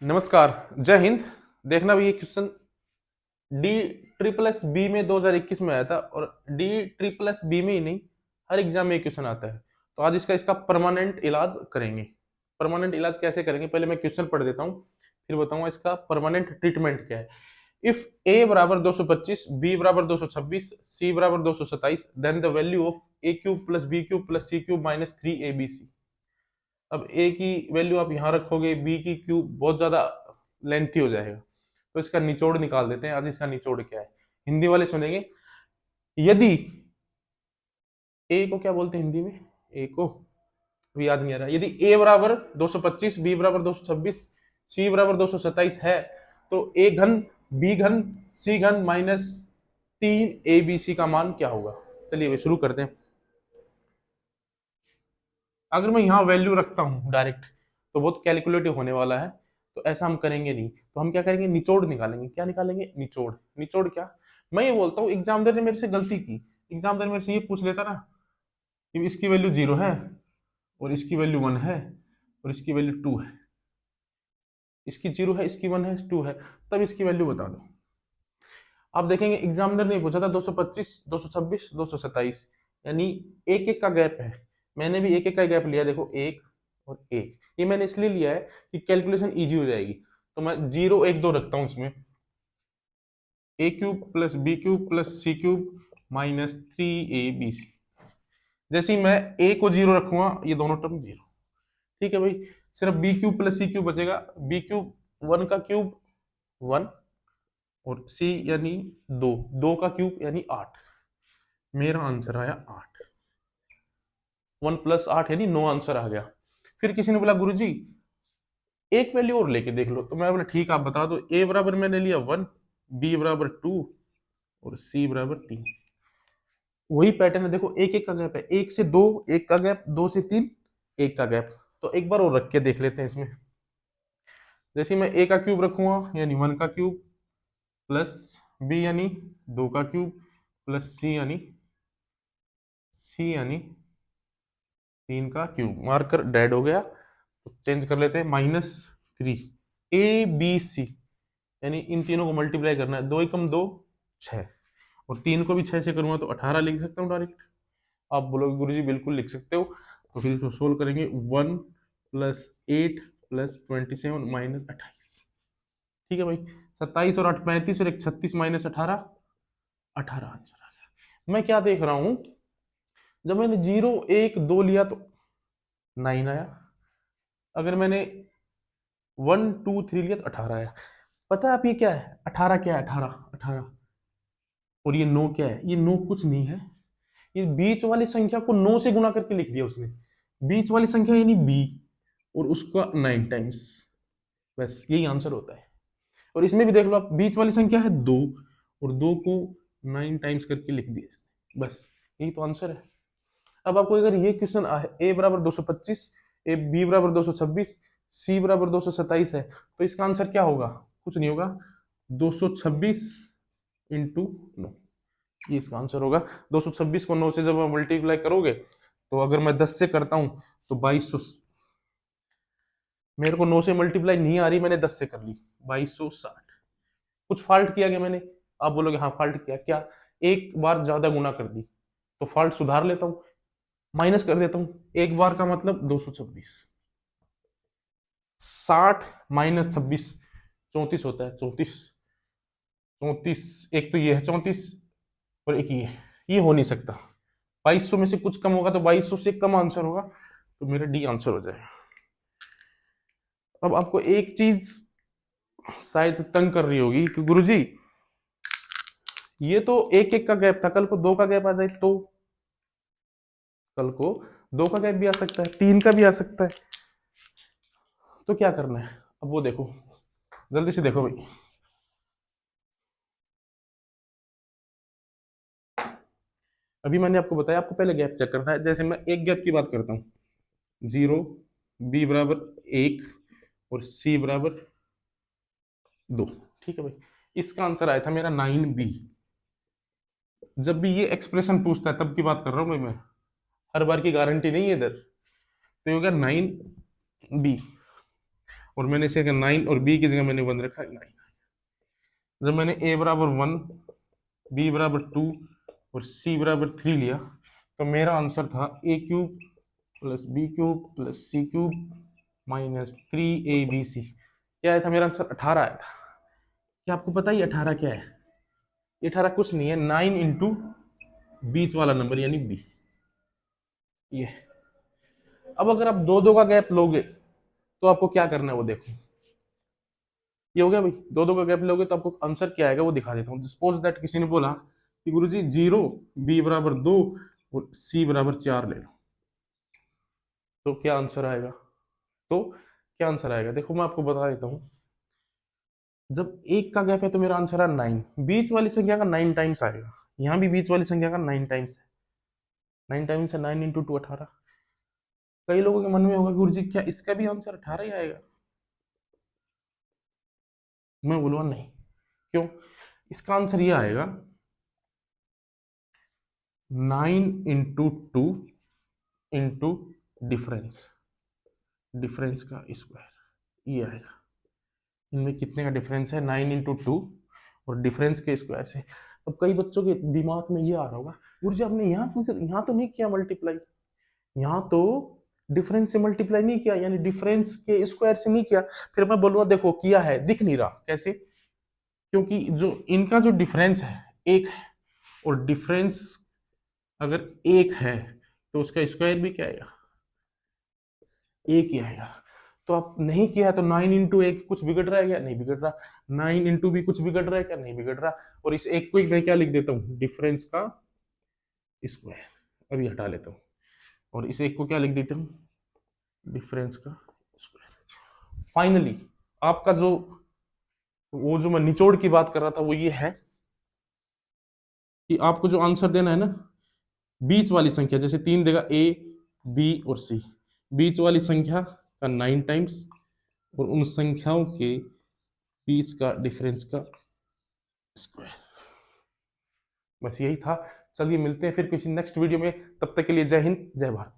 नमस्कार। जय हिंद। देखना भी ये question D triple S B में 2021 में आया था और डी ट्रिपल एस बी में ही नहीं, हर एग्जाम में ये क्वेश्चन आता है। तो आज इसका परमानेंट इलाज करेंगे। परमानेंट इलाज कैसे करेंगे, पहले मैं क्वेश्चन पढ़ देता हूँ, फिर बताऊंगा इसका परमानेंट ट्रीटमेंट क्या है। इफ ए बराबर 225, बी बराबर 226, सी बराबर 227, then the value of a cube plus B cube plus C cube minus 3abc। अब ए की वैल्यू आप यहां रखोगे, बी की क्यूब बहुत ज्यादा लेंथी हो जाएगा, तो इसका निचोड़ निकाल देते हैं। आज इसका निचोड़ क्या है, हिंदी वाले सुनेंगे। यदि ए को क्या बोलते हैं हिंदी में, ए को अभी याद नहीं आ रहा। यदि ए बराबर 225, बी बराबर 226, सी बराबर 227 है, तो ए घन बी घन सी घन माइनस 3abc का मान क्या होगा। चलिए वे शुरू करते हैं। अगर मैं यहाँ वैल्यू रखता हूँ डायरेक्ट तो बहुत कैलकुलेटिव होने वाला है, तो ऐसा हम करेंगे नहीं। तो हम क्या करेंगे, निचोड़ निकालेंगे। क्या निकालेंगे, निचोड़। निचोड़ क्या, मैं ये बोलता हूँ एग्जामिनर ने मेरे से गलती की। एग्जामिनर मेरे से ये पूछ लेता ना कि इसकी वैल्यू 0 है और इसकी वैल्यू 1 है और इसकी वैल्यू 2 है, इसकी 0 है, इसकी 1 है, 2 है, तब इसकी वैल्यू बता दो। आप देखेंगे एग्जामिनर ने पूछा था 225, 226, 227, यानी एक एक का गैप है। मैंने भी एक एक का गैप लिया, देखो एक और एक। ये मैंने इसलिए लिया है कि कैलकुलेशन इजी हो जाएगी। तो मैं 0 1 2 रखता हूं इसमें। A cube plus B cube plus C cube minus 3abc। जैसे ही मैं ए को 0 रखूंगा, ये दोनों टर्म 0। ठीक है भाई, सिर्फ बी क्यूब प्लस सी क्यूब बचेगा। बी क्यूब 1 का क्यूब 1 और सी यानी 2, 2 का क्यूब यानी 8। मेरा आंसर आया 8। 1 प्लस 8 यानी 9 आंसर आ गया। फिर किसी ने बोला गुरुजी एक वैल्यू और लेके देख लो, तो मैं बोला ठीक, आप बता दो। ए बराबर मैंने लिया 1, बी बराबर 2 और सी बराबर 3। वही पैटर्न है, देखो एक एक का गैप है, 1 से 2 1 का गैप, 2 से 3 1 का गैप। तो एक बार और रख के देख लेते हैं इसमें। जैसे मैं ए का क्यूब रखूंगा यानी 1 का क्यूब प्लस बी यानी 2 का क्यूब प्लस सी यानी 3 का क्यूब। मार्कर डेड हो गया, तो चेंज कर लेते हैं। -3 ए बी सी, यानी इन तीनों को मल्टीप्लाई करना है। 2 एकम 2 6 और 3 को भी 6 से करूंगा तो 18 लिख सकता हूँ डायरेक्ट। आप बोलोगे गुरुजी बिल्कुल लिख सकते हो, तो फिर इसको सोल्व करेंगे। 1 प्लस 8 प्लस 27 माइनस 28। ठीक है भाई, 27 और 8 35 और एक 36 माइनस 18, 18 आंसर आ गया। मैं क्या देख रहा हूं, जब मैंने 0 1 2 लिया तो 9 आया। अगर मैंने 1 2 3 लिया तो 18 आया। पता है आप ये क्या है, 18 क्या है, 18 18। और ये 9 क्या है, ये 9 कुछ नहीं है। ये बीच वाली संख्या को 9 से गुणा करके लिख दिया उसने। बीच वाली संख्या यानी बी और उसका 9 टाइम्स, बस यही आंसर होता है। और इसमें भी देख लो आप, बीच वाली संख्या है 2 और 2 को 9 टाइम्स करके लिख दिया इसने, बस यही तो आंसर है। अब आपको अगर ये क्वेश्चन ए बराबर 225, ए बी बराबर 226, सी बराबर 227 है, तो इसका आंसर क्या होगा, कुछ नहीं होगा, 226 इंटू 9, ये इसका आंसर होगा। 226 को 9 से जब आप मल्टीप्लाई करोगे, तो अगर मैं 10 से करता हूं तो 2200। मेरे को 9 से मल्टीप्लाई नहीं आ रही, मैंने 10 से कर ली, 2260। कुछ फॉल्ट किया गया मैंने। आप बोलोगे हाँ फॉल्ट किया क्या, एक बार ज्यादा गुना कर दी, तो फॉल्ट सुधार लेता हूं, माइनस कर देता हूं। एक बार का मतलब 226, 60 माइनस 26 34 होता है। 34 34, एक तो ये है 34 और एक ये हो नहीं सकता। 2200 में से कुछ कम होगा तो 2200 से कम आंसर होगा, तो मेरा डी आंसर हो जाएगा। अब आपको एक चीज शायद तंग कर रही होगी कि गुरुजी ये तो एक एक का गैप था, कल को 2 का गैप आ जाए तो, कल को 2 का गैप भी आ सकता है, 3 का भी आ सकता है, तो क्या करना है। अब वो देखो, जल्दी से देखो भाई। अभी मैंने आपको बताया आपको पहले गैप चेक करना है। जैसे मैं एक गैप की बात करता हूँ, 0, बी बराबर 1 और सी बराबर 2। ठीक है भाई, इसका आंसर आया था मेरा 9b। जब भी ये एक्सप्रेशन पूछता है तब की बात कर रहा हूँ भाई मैं, हर बार की गारंटी नहीं है इधर। तो ये हो गया 9b। और मैंने इसे 9 और बी की जगह मैंने 1 रखा 9। जब मैंने a बराबर 1, b बराबर 2 और c बराबर 3 लिया तो मेरा आंसर था a cube plus B cube plus C cube minus 3abc। क्या आया था मेरा आंसर? 18 आया था। क्या आपको पता ही 18 क्या है? 18 कुछ नहीं है, 9 इंटू बीच वाला नंबर यानी b। ये अब अगर आप दो दो का गैप लोगे तो आपको क्या करना है वो देखो। ये हो गया भाई, दो दो का गैप लोगे तो आपको आंसर क्या आएगा वो दिखा देता हूँ। सपोज दैट किसी ने बोला कि गुरुजी 0, बी बराबर 2 और सी बराबर 4 ले लो, तो क्या आंसर आएगा? तो क्या आंसर आएगा देखो मैं आपको बता देता हूँ। जब एक का गैप है तो मेरा आंसर है 9, बीच वाली संख्या का 9 टाइम्स आएगा। यहाँ भी बीच वाली संख्या का 9 टाइम्स है, 9 टाइम्स है 9 इंटू 2 18। कई लोगों के मन में होगा गुरुजी क्या इसका भी आंसर 18 ही आएगा? मैं बोलूँगा नहीं। क्यों? इसका आंसर ये आएगा 9 इंटू 2 इंटू डिफरेंस, डिफरेंस का स्क्वायर, ये आएगा। इनमें कितने का डिफरेंस है? 9 इंटू 2 और डिफरेंस के स्क्वायर से। अब कई बच्चों के दिमाग में ये आ रहा होगा गुरुजी आपने यहाँ तो नहीं किया मल्टीप्लाई, यहाँ तो डिफरेंस से मल्टीप्लाई नहीं किया यानी डिफरेंस के स्क्वायर से नहीं किया। फिर मैं बोलूँगा देखो किया है, दिख नहीं रहा। कैसे? क्योंकि जो इनका जो डिफरेंस है एक है, और डिफरेंस अगर एक है तो उसका स्क्वायर भी क्या आएगा? एक ही आएगा। तो आप नहीं किया है तो 9 इंटू एक कुछ बिगड़ रहा है क्या? नहीं बिगड़ रहा। 9 इंटू भी कुछ बिगड़ रहा है क्या? नहीं बिगड़ रहा। और इस एक को मैं क्या लिख देता हूँ? डिफरेंस का स्क्वायर। अभी हटा लेता हूँ और इस एक को क्या लिख देता हूँ? डिफरेंस का स्क्वायर। फाइनली आपका जो वो जो मैं निचोड़ की बात कर रहा था वो ये है कि आपको जो आंसर देना है ना, बीच वाली संख्या जैसे 3 देगा ए बी और सी, बीच वाली संख्या का 9 टाइम्स और उन संख्याओं के बीच का डिफरेंस का स्क्वायर। बस यही था। चलिए मिलते हैं फिर किसी नेक्स्ट वीडियो में, तब तक के लिए जय हिंद जय भारत।